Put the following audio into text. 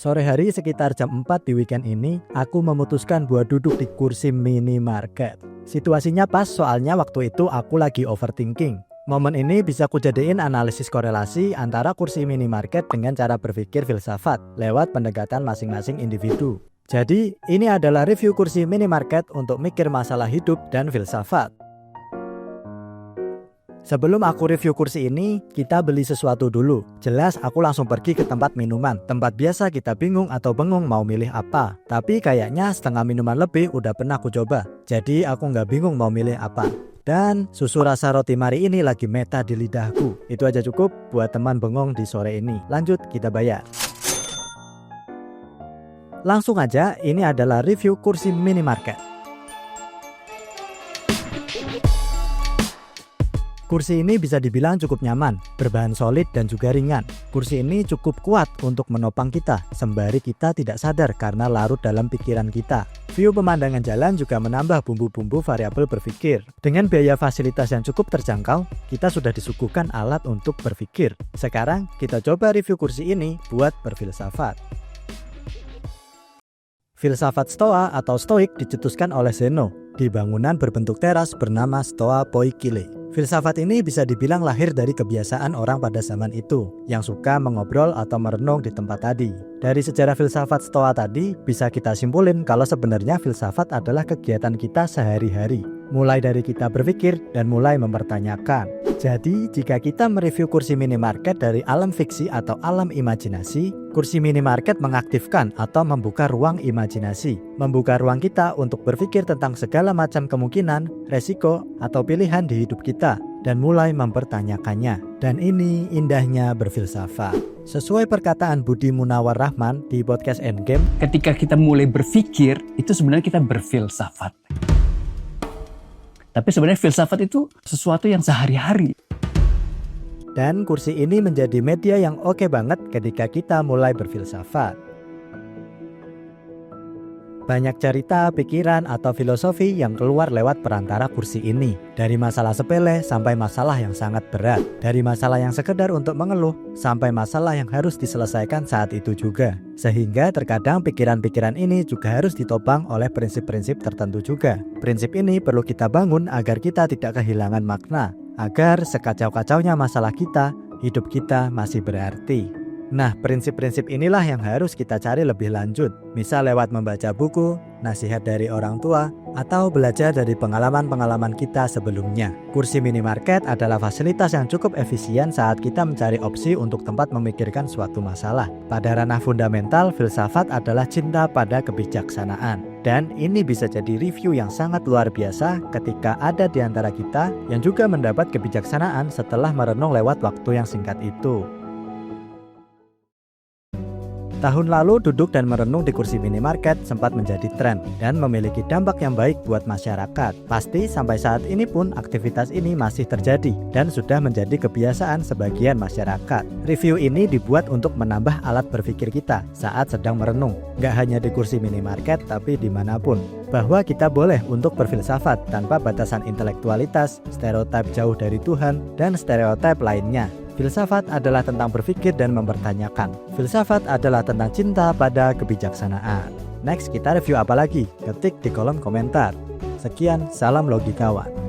Sore hari sekitar jam 4 di weekend ini, aku memutuskan buat duduk di kursi minimarket. Situasinya pas soalnya waktu itu aku lagi overthinking. Momen ini bisa kujadiin analisis korelasi antara kursi minimarket dengan cara berpikir filsafat lewat pendekatan masing-masing individu. Jadi, ini adalah review kursi minimarket untuk mikir masalah hidup dan filsafat. Sebelum aku review kursi ini, kita beli sesuatu dulu. Jelas aku langsung pergi ke tempat minuman. Tempat biasa kita bingung atau bengong mau milih apa. Tapi kayaknya setengah minuman lebih udah pernah aku coba. Jadi aku nggak bingung mau milih apa. Dan susu rasa roti mari ini lagi meta di lidahku. Itu aja cukup buat teman bengong di sore ini. Lanjut kita bayar. Langsung aja, ini adalah review kursi minimarket. Kursi ini bisa dibilang cukup nyaman, berbahan solid dan juga ringan. Kursi ini cukup kuat untuk menopang kita, sembari kita tidak sadar karena larut dalam pikiran kita. View pemandangan jalan juga menambah bumbu-bumbu variabel berpikir. Dengan biaya fasilitas yang cukup terjangkau, kita sudah disuguhkan alat untuk berpikir. Sekarang kita coba review kursi ini buat berfilsafat. Filsafat Stoa atau Stoik dicetuskan oleh Zeno di bangunan berbentuk teras bernama Stoa Poikile. Filsafat ini bisa dibilang lahir dari kebiasaan orang pada zaman itu yang suka mengobrol atau merenung di tempat tadi. Dari sejarah filsafat Stoa tadi bisa kita simpulin kalau sebenarnya filsafat adalah kegiatan kita sehari-hari. Mulai dari kita berpikir dan mulai mempertanyakan. Jadi jika kita mereview kursi minimarket dari alam fiksi atau alam imajinasi, kursi minimarket mengaktifkan atau membuka ruang imajinasi. Membuka ruang kita untuk berpikir tentang segala macam kemungkinan, resiko, atau pilihan di hidup kita. Dan mulai mempertanyakannya. Dan ini indahnya berfilsafat. Sesuai perkataan Budi Munawar Rahman di podcast Endgame, ketika kita mulai berpikir, itu sebenarnya kita berfilsafat. Tapi sebenarnya filsafat itu sesuatu yang sehari-hari. Dan kursi ini menjadi media yang oke banget ketika kita mulai berfilsafat. Banyak cerita, pikiran, atau filosofi yang keluar lewat perantara kursi ini. Dari masalah sepele sampai masalah yang sangat berat. Dari masalah yang sekedar untuk mengeluh sampai masalah yang harus diselesaikan saat itu juga. Sehingga terkadang pikiran-pikiran ini juga harus ditopang oleh prinsip-prinsip tertentu juga. Prinsip ini perlu kita bangun agar kita tidak kehilangan makna. Agar sekacau-kacaunya masalah kita, hidup kita masih berarti. Nah, prinsip-prinsip inilah yang harus kita cari lebih lanjut. Misal lewat membaca buku, nasihat dari orang tua, atau belajar dari pengalaman-pengalaman kita sebelumnya. Kursi minimarket adalah fasilitas yang cukup efisien saat kita mencari opsi untuk tempat memikirkan suatu masalah. Pada ranah fundamental, filsafat adalah cinta pada kebijaksanaan. Dan ini bisa jadi review yang sangat luar biasa ketika ada di antara kita yang juga mendapat kebijaksanaan setelah merenung lewat waktu yang singkat itu. Tahun lalu duduk dan merenung di kursi minimarket sempat menjadi tren dan memiliki dampak yang baik buat masyarakat. Pasti sampai saat ini pun aktivitas ini masih terjadi dan sudah menjadi kebiasaan sebagian masyarakat. Review ini dibuat untuk menambah alat berpikir kita saat sedang merenung. Gak hanya di kursi minimarket tapi dimanapun. Bahwa kita boleh untuk berfilsafat tanpa batasan intelektualitas, stereotip jauh dari Tuhan, dan stereotip lainnya. Filsafat adalah tentang berpikir dan mempertanyakan. Filsafat adalah tentang cinta pada kebijaksanaan. Next, kita review apa lagi? Ketik di kolom komentar. Sekian, salam logikawan.